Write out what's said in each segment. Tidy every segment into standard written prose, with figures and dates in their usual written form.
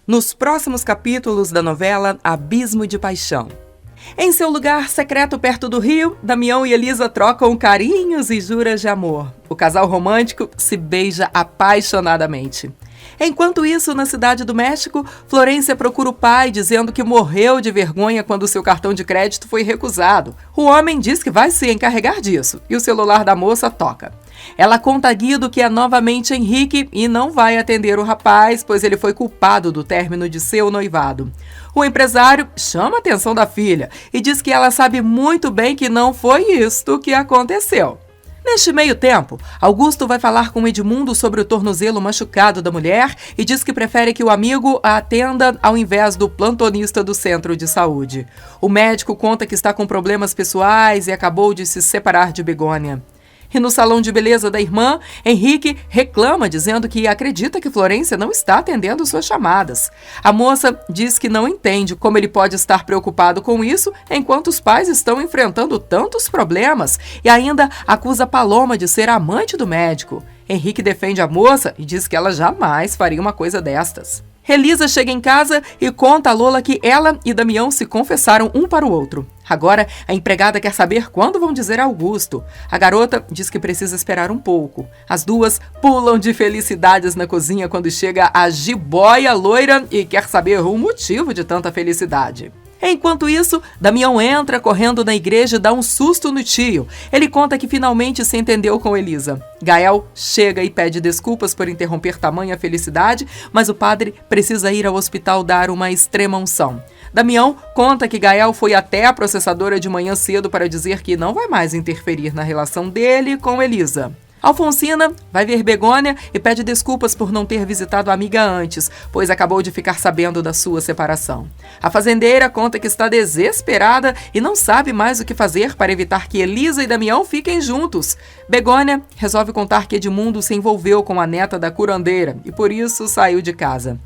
nos próximos capítulos da novela Abismo de Paixão. Em seu lugar secreto perto do rio, Damião e Elisa trocam carinhos e juras de amor. O casal romântico se beija apaixonadamente. Enquanto isso, na cidade do México, Florência procura o pai, dizendo que morreu de vergonha quando seu cartão de crédito foi recusado. O homem diz que vai se encarregar disso, e o celular da moça toca. Ela conta a Guido que é novamente Henrique e não vai atender o rapaz, pois ele foi culpado do término de seu noivado. O empresário chama a atenção da filha e diz que ela sabe muito bem que não foi isto que aconteceu. Neste meio tempo, Augusto vai falar com Edmundo sobre o tornozelo machucado da mulher e diz que prefere que o amigo a atenda ao invés do plantonista do centro de saúde. O médico conta que está com problemas pessoais e acabou de se separar de Begônia. E no salão de beleza da irmã, Henrique reclama dizendo que acredita que Florência não está atendendo suas chamadas. A moça diz que não entende como ele pode estar preocupado com isso enquanto os pais estão enfrentando tantos problemas e ainda acusa Paloma de ser amante do médico. Henrique defende a moça e diz que ela jamais faria uma coisa destas. Elisa chega em casa e conta a Lola que ela e Damião se confessaram um para o outro. Agora, a empregada quer saber quando vão dizer a Augusto. A garota diz que precisa esperar um pouco. As duas pulam de felicidades na cozinha quando chega a jiboia loira e quer saber o motivo de tanta felicidade. Enquanto isso, Damião entra correndo na igreja e dá um susto no tio. Ele conta que finalmente se entendeu com Elisa. Gael chega e pede desculpas por interromper tamanha felicidade, mas o padre precisa ir ao hospital dar uma extrema-unção. Damião conta que Gael foi até a processadora de manhã cedo para dizer que não vai mais interferir na relação dele com Elisa. Alfonsina vai ver Begônia e pede desculpas por não ter visitado a amiga antes, pois acabou de ficar sabendo da sua separação. A fazendeira conta que está desesperada e não sabe mais o que fazer para evitar que Elisa e Damião fiquem juntos. Begônia resolve contar que Edmundo se envolveu com a neta da curandeira e por isso saiu de casa.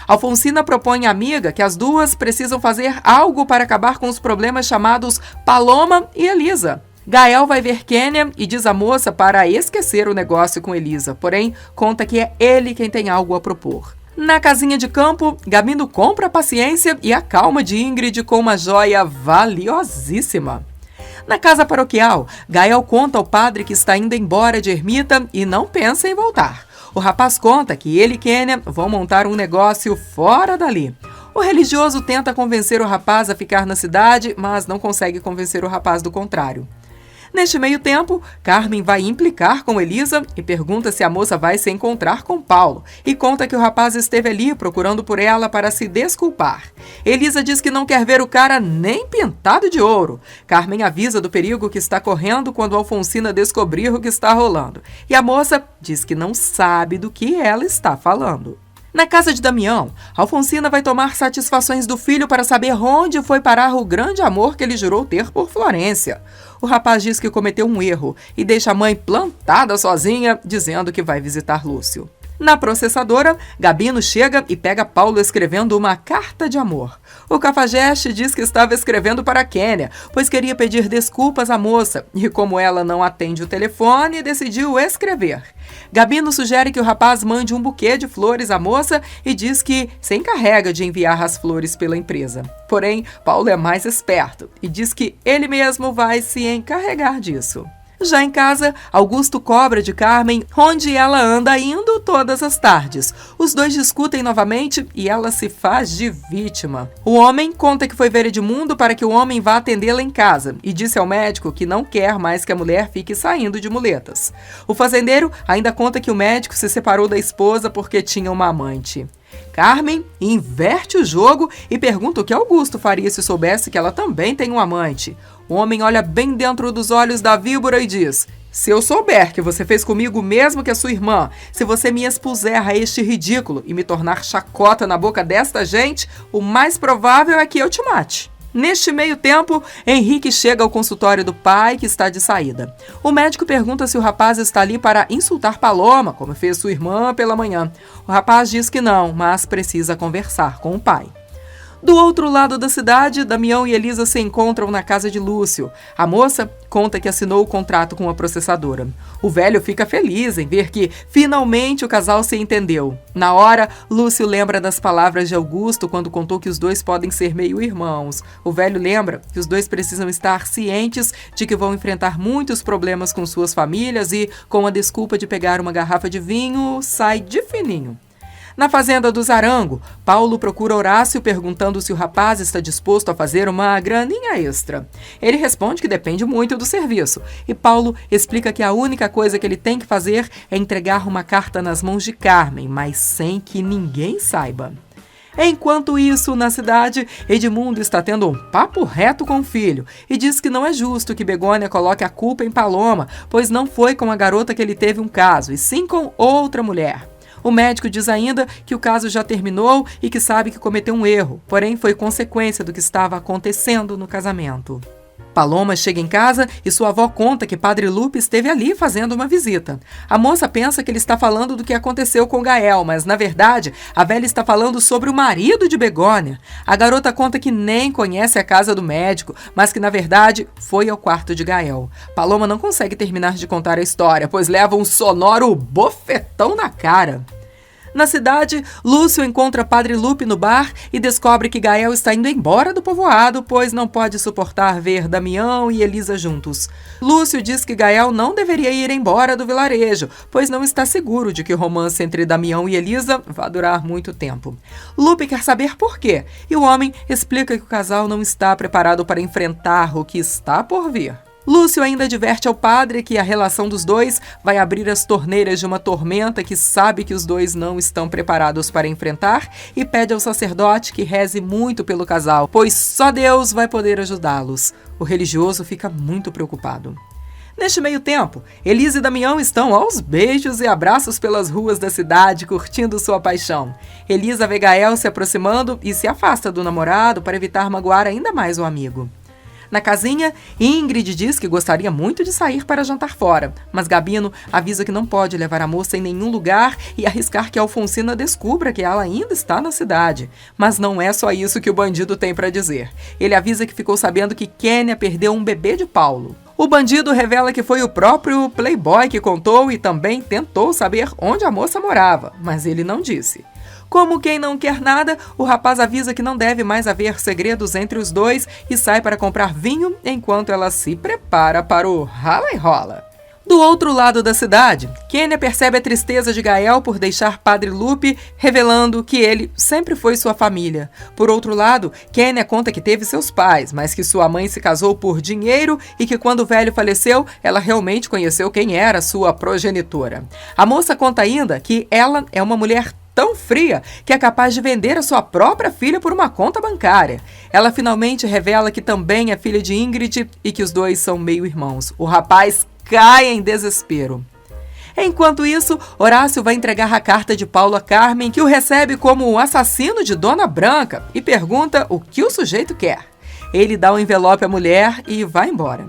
Alfonsina propõe à amiga que as duas precisam fazer algo para acabar com os problemas chamados Paloma e Elisa. Gael vai ver Kênia e diz à moça para esquecer o negócio com Elisa, porém conta que é ele quem tem algo a propor. Na casinha de campo, Gabino compra a paciência e a calma de Ingrid com uma joia valiosíssima. Na casa paroquial, Gael conta ao padre que está indo embora de ermita e não pensa em voltar. O rapaz conta que ele e Kênia vão montar um negócio fora dali. O religioso tenta convencer o rapaz a ficar na cidade, mas não consegue convencer o rapaz do contrário. Neste meio tempo, Carmen vai implicar com Elisa e pergunta se a moça vai se encontrar com Paulo e conta que o rapaz esteve ali procurando por ela para se desculpar. Elisa diz que não quer ver o cara nem pintado de ouro. Carmen avisa do perigo que está correndo quando Alfonsina descobrir o que está rolando. E a moça diz que não sabe do que ela está falando. Na casa de Damião, Alfonsina vai tomar satisfações do filho para saber onde foi parar o grande amor que ele jurou ter por Florência. O rapaz diz que cometeu um erro e deixa a mãe plantada sozinha, dizendo que vai visitar Lúcio. Na processadora, Gabino chega e pega Paulo escrevendo uma carta de amor. O cafajeste diz que estava escrevendo para Kênia, pois queria pedir desculpas à moça, e como ela não atende o telefone, decidiu escrever. Gabino sugere que o rapaz mande um buquê de flores à moça e diz que se encarrega de enviar as flores pela empresa. Porém, Paulo é mais esperto e diz que ele mesmo vai se encarregar disso. Já em casa, Augusto cobra de Carmen onde ela anda indo todas as tardes. Os dois discutem novamente e ela se faz de vítima. O homem conta que foi ver Edmundo para que o homem vá atendê-la em casa e disse ao médico que não quer mais que a mulher fique saindo de muletas. O fazendeiro ainda conta que o médico se separou da esposa porque tinha uma amante. Carmen inverte o jogo e pergunta o que Augusto faria se soubesse que ela também tem um amante. O homem olha bem dentro dos olhos da víbora e diz: se eu souber que você fez comigo o mesmo que a sua irmã, se você me expuser a este ridículo e me tornar chacota na boca desta gente, o mais provável é que eu te mate. Neste meio tempo, Henrique chega ao consultório do pai, que está de saída. O médico pergunta se o rapaz está ali para insultar Paloma, como fez sua irmã pela manhã. O rapaz diz que não, mas precisa conversar com o pai. Do outro lado da cidade, Damião e Elisa se encontram na casa de Lúcio. A moça conta que assinou o contrato com a processadora. O velho fica feliz em ver que, finalmente, o casal se entendeu. Na hora, Lúcio lembra das palavras de Augusto quando contou que os dois podem ser meio-irmãos. O velho lembra que os dois precisam estar cientes de que vão enfrentar muitos problemas com suas famílias e, com a desculpa de pegar uma garrafa de vinho, sai de fininho. Na fazenda do Zarango, Paulo procura Horácio perguntando se o rapaz está disposto a fazer uma graninha extra. Ele responde que depende muito do serviço, e Paulo explica que a única coisa que ele tem que fazer é entregar uma carta nas mãos de Carmen, mas sem que ninguém saiba. Enquanto isso, na cidade, Edmundo está tendo um papo reto com o filho e diz que não é justo que Begônia coloque a culpa em Paloma, pois não foi com a garota que ele teve um caso, e sim com outra mulher. O médico diz ainda que o caso já terminou e que sabe que cometeu um erro, porém foi consequência do que estava acontecendo no casamento. Paloma chega em casa e sua avó conta que Padre Lupe esteve ali fazendo uma visita. A moça pensa que ele está falando do que aconteceu com Gael, mas, na verdade, a velha está falando sobre o marido de Begônia. A garota conta que nem conhece a casa do médico, mas que, na verdade, foi ao quarto de Gael. Paloma não consegue terminar de contar a história, pois leva um sonoro bofetão na cara. Na cidade, Lúcio encontra Padre Lupe no bar e descobre que Gael está indo embora do povoado, pois não pode suportar ver Damião e Elisa juntos. Lúcio diz que Gael não deveria ir embora do vilarejo, pois não está seguro de que o romance entre Damião e Elisa vá durar muito tempo. Lupe quer saber por quê, e o homem explica que o casal não está preparado para enfrentar o que está por vir. Lúcio ainda adverte ao padre que a relação dos dois vai abrir as torneiras de uma tormenta que sabe que os dois não estão preparados para enfrentar e pede ao sacerdote que reze muito pelo casal, pois só Deus vai poder ajudá-los. O religioso fica muito preocupado. Neste meio tempo, Elisa e Damião estão aos beijos e abraços pelas ruas da cidade, curtindo sua paixão. Elisa vê Gael se aproximando e se afasta do namorado para evitar magoar ainda mais o amigo. Na casinha, Ingrid diz que gostaria muito de sair para jantar fora, mas Gabino avisa que não pode levar a moça em nenhum lugar e arriscar que Alfonsina descubra que ela ainda está na cidade. Mas não é só isso que o bandido tem para dizer. Ele avisa que ficou sabendo que Kênia perdeu um bebê de Paulo. O bandido revela que foi o próprio playboy que contou e também tentou saber onde a moça morava, mas ele não disse. Como quem não quer nada, o rapaz avisa que não deve mais haver segredos entre os dois e sai para comprar vinho enquanto ela se prepara para o rala e rola. Do outro lado da cidade, Kênia percebe a tristeza de Gael por deixar Padre Lupe, revelando que ele sempre foi sua família. Por outro lado, Kênia conta que teve seus pais, mas que sua mãe se casou por dinheiro e que quando o velho faleceu, ela realmente conheceu quem era sua progenitora. A moça conta ainda que ela é uma mulher tão fria que é capaz de vender a sua própria filha por uma conta bancária. Ela finalmente revela que também é filha de Ingrid e que os dois são meio-irmãos. O rapaz cai em desespero. Enquanto isso, Horácio vai entregar a carta de Paulo a Carmen, que o recebe como o assassino de Dona Branca, e pergunta o que o sujeito quer. Ele dá o envelope à mulher e vai embora.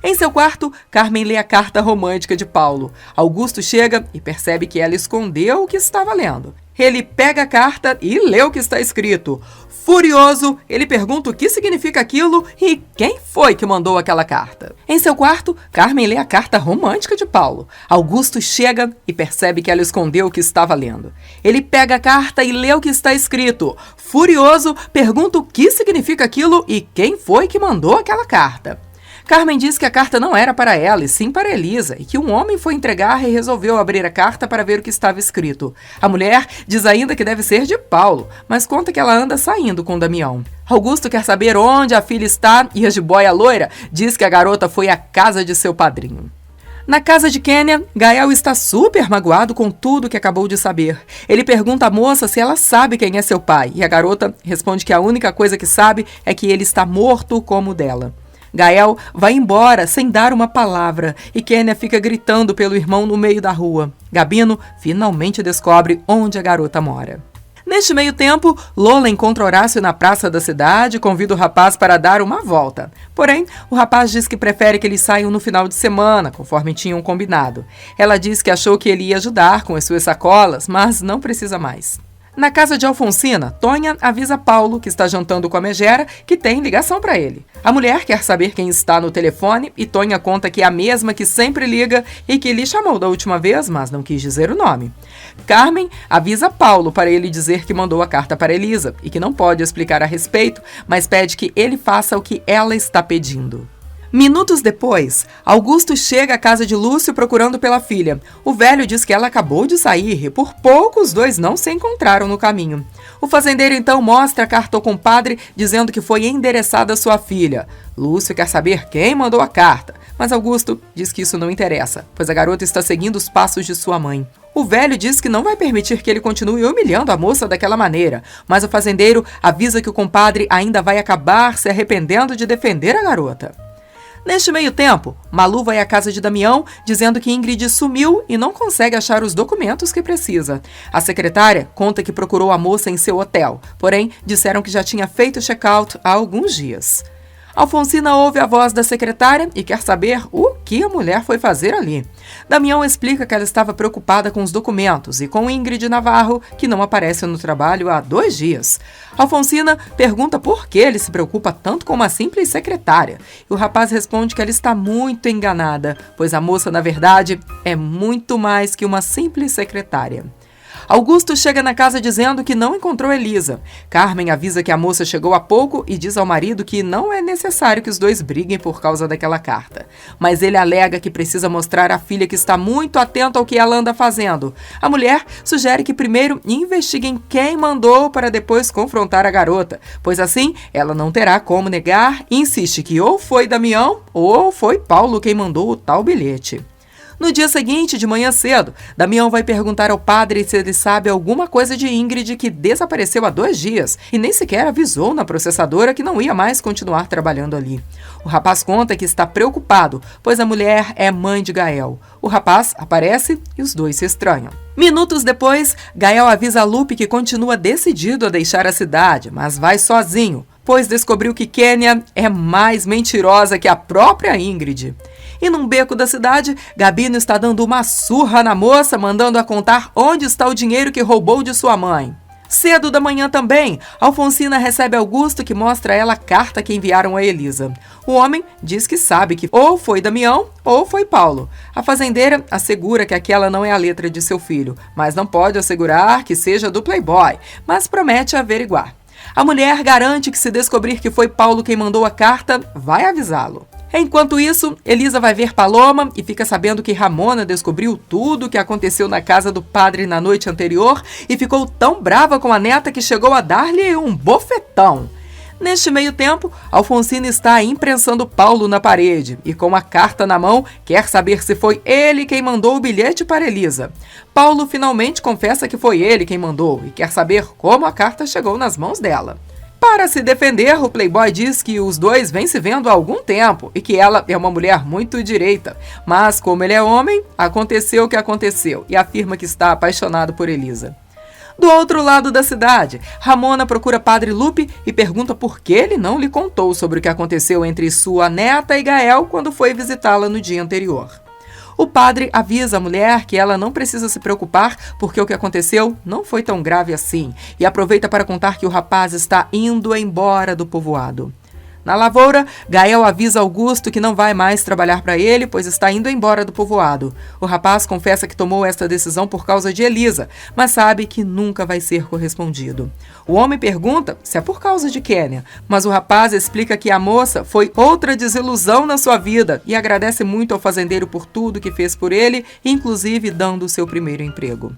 Em seu quarto, Carmen lê a carta romântica de Paulo. Augusto chega e percebe que ela escondeu o que estava lendo. Ele pega a carta e lê o que está escrito. Furioso, ele pergunta o que significa aquilo e quem foi que mandou aquela carta. Em seu quarto, Carmen lê a carta romântica de Paulo. Augusto chega e percebe que ela escondeu o que estava lendo. Ele pega a carta e lê o que está escrito. Furioso, pergunta o que significa aquilo e quem foi que mandou aquela carta. Carmen diz que a carta não era para ela, e sim para Elisa, e que um homem foi entregar e resolveu abrir a carta para ver o que estava escrito. A mulher diz ainda que deve ser de Paulo, mas conta que ela anda saindo com Damião. Augusto quer saber onde a filha está e a jiboia loira diz que a garota foi à casa de seu padrinho. Na casa de Kênia, Gael está super magoado com tudo que acabou de saber. Ele pergunta à moça se ela sabe quem é seu pai, e a garota responde que a única coisa que sabe é que ele está morto como o dela. Gael vai embora sem dar uma palavra e Kênia fica gritando pelo irmão no meio da rua. Gabino finalmente descobre onde a garota mora. Neste meio tempo, Lola encontra Horácio na praça da cidade e convida o rapaz para dar uma volta. Porém, o rapaz diz que prefere que eles saiam no final de semana, conforme tinham combinado. Ela diz que achou que ele ia ajudar com as suas sacolas, mas não precisa mais. Na casa de Alfonsina, Tonha avisa Paulo, que está jantando com a megera, que tem ligação para ele. A mulher quer saber quem está no telefone e Tonha conta que é a mesma que sempre liga e que lhe chamou da última vez, mas não quis dizer o nome. Carmen avisa Paulo para ele dizer que mandou a carta para Elisa e que não pode explicar a respeito, mas pede que ele faça o que ela está pedindo. Minutos depois, Augusto chega à casa de Lúcio procurando pela filha. O velho diz que ela acabou de sair e por pouco os dois não se encontraram no caminho. O fazendeiro então mostra a carta ao compadre dizendo que foi endereçada à sua filha. Lúcio quer saber quem mandou a carta, mas Augusto diz que isso não interessa, pois a garota está seguindo os passos de sua mãe. O velho diz que não vai permitir que ele continue humilhando a moça daquela maneira, mas o fazendeiro avisa que o compadre ainda vai acabar se arrependendo de defender a garota. Neste meio tempo, Malu vai à casa de Damião dizendo que Ingrid sumiu e não consegue achar os documentos que precisa. A secretária conta que procurou a moça em seu hotel, porém disseram que já tinha feito check-out há alguns dias. Alfonsina ouve a voz da secretária e quer saber o que a mulher foi fazer ali. Damião explica que ela estava preocupada com os documentos e com Ingrid Navarro, que não aparece no trabalho há 2 dias. Alfonsina pergunta por que ele se preocupa tanto com uma simples secretária. E o rapaz responde que ela está muito enganada, pois a moça, na verdade, é muito mais que uma simples secretária. Augusto chega na casa dizendo que não encontrou Elisa. Carmen avisa que a moça chegou há pouco e diz ao marido que não é necessário que os dois briguem por causa daquela carta. Mas ele alega que precisa mostrar à filha que está muito atenta ao que ela anda fazendo. A mulher sugere que primeiro investiguem quem mandou para depois confrontar a garota, pois assim ela não terá como negar e insiste que ou foi Damião ou foi Paulo quem mandou o tal bilhete. No dia seguinte, de manhã cedo, Damião vai perguntar ao padre se ele sabe alguma coisa de Ingrid que desapareceu há 2 dias e nem sequer avisou na processadora que não ia mais continuar trabalhando ali. O rapaz conta que está preocupado, pois a mulher é mãe de Gael. O rapaz aparece e os dois se estranham. Minutos depois, Gael avisa a Lupe que continua decidido a deixar a cidade, mas vai sozinho, pois descobriu que Kênia é mais mentirosa que a própria Ingrid. E num beco da cidade, Gabino está dando uma surra na moça, mandando-a contar onde está o dinheiro que roubou de sua mãe. Cedo da manhã também, Alfonsina recebe Augusto, que mostra a ela a carta que enviaram a Elisa. O homem diz que sabe que ou foi Damião ou foi Paulo. A fazendeira assegura que aquela não é a letra de seu filho, mas não pode assegurar que seja do Playboy, mas promete averiguar. A mulher garante que se descobrir que foi Paulo quem mandou a carta, vai avisá-lo. Enquanto isso, Elisa vai ver Paloma e fica sabendo que Ramona descobriu tudo o que aconteceu na casa do padre na noite anterior e ficou tão brava com a neta que chegou a dar-lhe um bofetão. Neste meio tempo, Alfonsina está imprensando Paulo na parede e, com a carta na mão, quer saber se foi ele quem mandou o bilhete para Elisa. Paulo finalmente confessa que foi ele quem mandou e quer saber como a carta chegou nas mãos dela. Para se defender, o Playboy diz que os dois vêm se vendo há algum tempo e que ela é uma mulher muito direita. Mas, como ele é homem, aconteceu o que aconteceu e afirma que está apaixonado por Elisa. Do outro lado da cidade, Ramona procura Padre Lupe e pergunta por que ele não lhe contou sobre o que aconteceu entre sua neta e Gael quando foi visitá-la no dia anterior. O padre avisa a mulher que ela não precisa se preocupar porque o que aconteceu não foi tão grave assim e aproveita para contar que o rapaz está indo embora do povoado. Na lavoura, Gael avisa Augusto que não vai mais trabalhar para ele, pois está indo embora do povoado. O rapaz confessa que tomou esta decisão por causa de Elisa, mas sabe que nunca vai ser correspondido. O homem pergunta se é por causa de Kênia, mas o rapaz explica que a moça foi outra desilusão na sua vida e agradece muito ao fazendeiro por tudo que fez por ele, inclusive dando o seu primeiro emprego.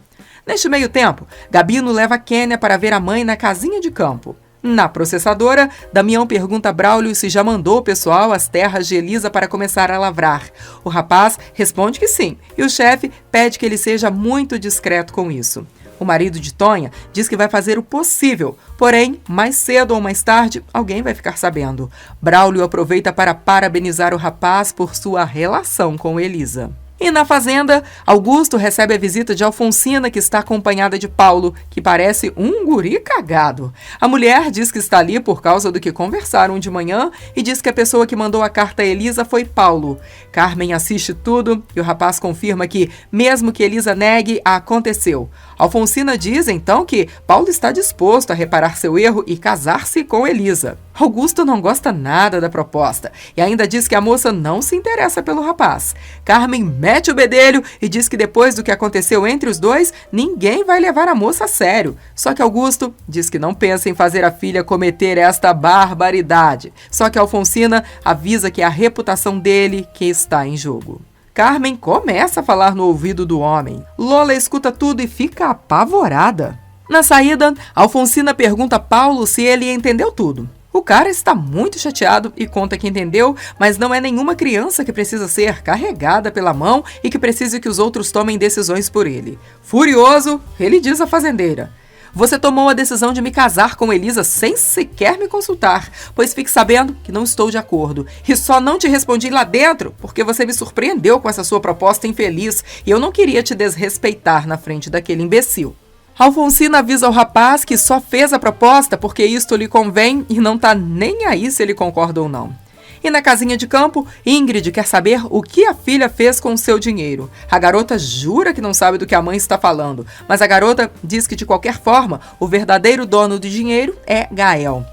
Neste meio tempo, Gabino leva Kênia para ver a mãe na casinha de campo. Na processadora, Damião pergunta a Braulio se já mandou o pessoal às terras de Elisa para começar a lavrar. O rapaz responde que sim, e o chefe pede que ele seja muito discreto com isso. O marido de Tonha diz que vai fazer o possível, porém, mais cedo ou mais tarde, alguém vai ficar sabendo. Braulio aproveita para parabenizar o rapaz por sua relação com Elisa. E na fazenda, Augusto recebe a visita de Alfonsina, que está acompanhada de Paulo, que parece um guri cagado. A mulher diz que está ali por causa do que conversaram de manhã e diz que a pessoa que mandou a carta a Elisa foi Paulo. Carmen assiste tudo e o rapaz confirma que, mesmo que Elisa negue, aconteceu. Alfonsina diz, então, que Paulo está disposto a reparar seu erro e casar-se com Elisa. Augusto não gosta nada da proposta e ainda diz que a moça não se interessa pelo rapaz. Carmen mete o bedelho e diz que depois do que aconteceu entre os dois, ninguém vai levar a moça a sério. Só que Augusto diz que não pensa em fazer a filha cometer esta barbaridade. Só que Alfonsina avisa que é a reputação dele que está em jogo. Carmen começa a falar no ouvido do homem. Lola escuta tudo e fica apavorada. Na saída, Alfonsina pergunta a Paulo se ele entendeu tudo. O cara está muito chateado e conta que entendeu, mas não é nenhuma criança que precisa ser carregada pela mão e que precise que os outros tomem decisões por ele. Furioso, ele diz à fazendeira: "Você tomou a decisão de me casar com Elisa sem sequer me consultar, pois fique sabendo que não estou de acordo. E só não te respondi lá dentro porque você me surpreendeu com essa sua proposta infeliz e eu não queria te desrespeitar na frente daquele imbecil." Alfonsina avisa ao rapaz que só fez a proposta porque isto lhe convém e não tá nem aí se ele concorda ou não. E na casinha de campo, Ingrid quer saber o que a filha fez com o seu dinheiro. A garota jura que não sabe do que a mãe está falando, mas a garota diz que de qualquer forma, o verdadeiro dono do dinheiro é Gael.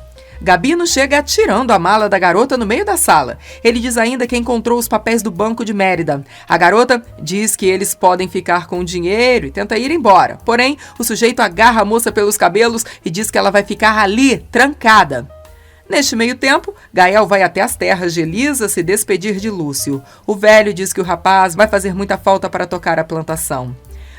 Gabino chega atirando a mala da garota no meio da sala. Ele diz ainda que encontrou os papéis do Banco de Mérida. A garota diz que eles podem ficar com o dinheiro e tenta ir embora. Porém, o sujeito agarra a moça pelos cabelos e diz que ela vai ficar ali, trancada. Neste meio tempo, Gael vai até as terras de Elisa se despedir de Lúcio. O velho diz que o rapaz vai fazer muita falta para tocar a plantação.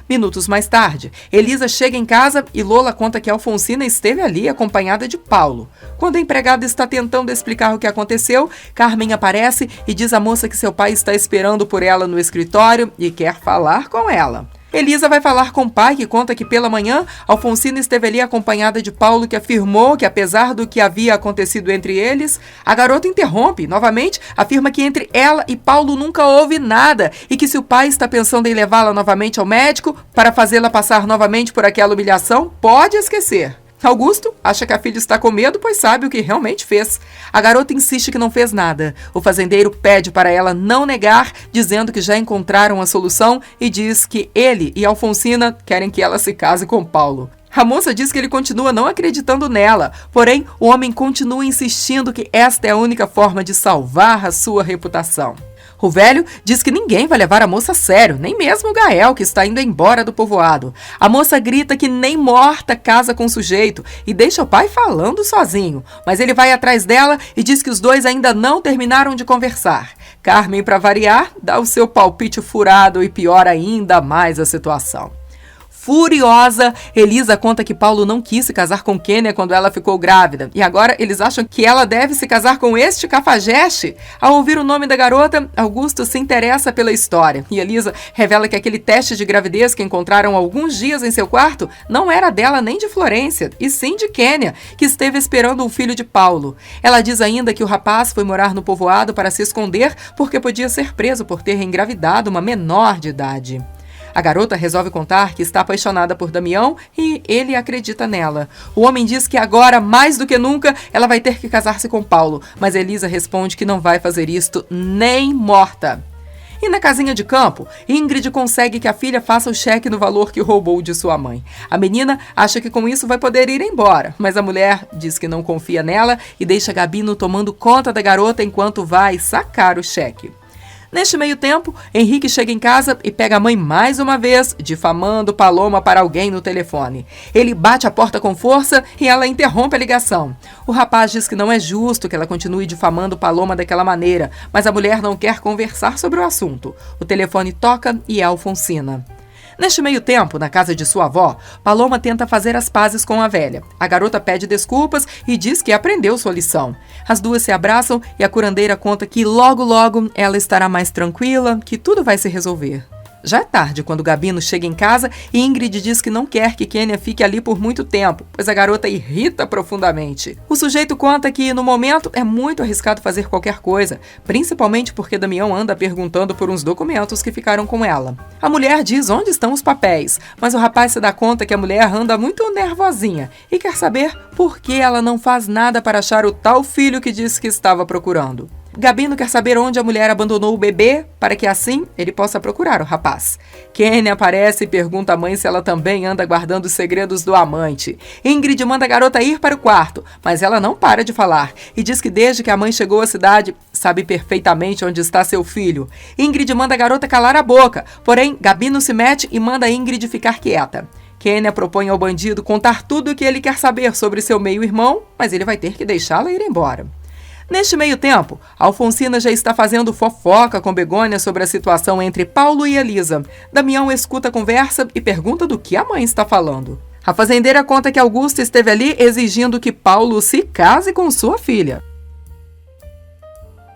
Minutos mais tarde, Elisa chega em casa e Lola conta que Alfonsina esteve ali acompanhada de Paulo. Quando a empregada está tentando explicar o que aconteceu, Carmen aparece e diz à moça que seu pai está esperando por ela no escritório e quer falar com ela. Elisa vai falar com o pai, que conta que pela manhã Alfonsina esteve ali acompanhada de Paulo, que afirmou que apesar do que havia acontecido entre eles, a garota interrompe. Novamente, afirma que entre ela e Paulo nunca houve nada e que se o pai está pensando em levá-la novamente ao médico para fazê-la passar novamente por aquela humilhação, pode esquecer. Augusto acha que a filha está com medo, pois sabe o que realmente fez. A garota insiste que não fez nada. O fazendeiro pede para ela não negar, dizendo que já encontraram a solução e diz que ele e Alfonsina querem que ela se case com Paulo. A moça diz que ele continua não acreditando nela, porém o homem continua insistindo que esta é a única forma de salvar a sua reputação. O velho diz que ninguém vai levar a moça a sério, nem mesmo o Gael, que está indo embora do povoado. A moça grita que nem morta casa com o sujeito e deixa o pai falando sozinho, mas ele vai atrás dela e diz que os dois ainda não terminaram de conversar. Carmen, para variar, dá o seu palpite furado e piora ainda mais a situação. Furiosa, Elisa conta que Paulo não quis se casar com Kênia quando ela ficou grávida. E agora eles acham que ela deve se casar com este cafajeste? Ao ouvir o nome da garota, Augusto se interessa pela história. E Elisa revela que aquele teste de gravidez que encontraram alguns dias em seu quarto não era dela nem de Florência, e sim de Kênia, que esteve esperando um filho de Paulo. Ela diz ainda que o rapaz foi morar no povoado para se esconder porque podia ser preso por ter engravidado uma menor de idade. A garota resolve contar que está apaixonada por Damião e ele acredita nela. O homem diz que agora, mais do que nunca, ela vai ter que casar-se com Paulo, mas Elisa responde que não vai fazer isto nem morta. E na casinha de campo, Ingrid consegue que a filha faça o cheque no valor que roubou de sua mãe. A menina acha que com isso vai poder ir embora, mas a mulher diz que não confia nela e deixa Gabino tomando conta da garota enquanto vai sacar o cheque. Neste meio tempo, Henrique chega em casa e pega a mãe mais uma vez, difamando Paloma para alguém no telefone. Ele bate a porta com força e ela interrompe a ligação. O rapaz diz que não é justo que ela continue difamando Paloma daquela maneira, mas a mulher não quer conversar sobre o assunto. O telefone toca e é Alfonsina. Neste meio tempo, na casa de sua avó, Paloma tenta fazer as pazes com a velha. A garota pede desculpas e diz que aprendeu sua lição. As duas se abraçam e a curandeira conta que logo ela estará mais tranquila, que tudo vai se resolver. Já é tarde quando Gabino chega em casa e Ingrid diz que não quer que Kênia fique ali por muito tempo, pois a garota irrita profundamente. O sujeito conta que, no momento, é muito arriscado fazer qualquer coisa, principalmente porque Damião anda perguntando por uns documentos que ficaram com ela. A mulher diz onde estão os papéis, mas o rapaz se dá conta que a mulher anda muito nervosinha e quer saber por que ela não faz nada para achar o tal filho que disse que estava procurando. Gabino quer saber onde a mulher abandonou o bebê, para que assim ele possa procurar o rapaz. Kenny aparece e pergunta à mãe se ela também anda guardando os segredos do amante. Ingrid manda a garota ir para o quarto, mas ela não para de falar e diz que desde que a mãe chegou à cidade, sabe perfeitamente onde está seu filho. Ingrid manda a garota calar a boca, porém Gabino se mete e manda Ingrid ficar quieta. Kenny propõe ao bandido contar tudo o que ele quer saber sobre seu meio-irmão, mas ele vai ter que deixá-la ir embora. Neste meio tempo, Alfonsina já está fazendo fofoca com Begônia sobre a situação entre Paulo e Elisa. Damião escuta a conversa e pergunta do que a mãe está falando. A fazendeira conta que Augusta esteve ali exigindo que Paulo se case com sua filha.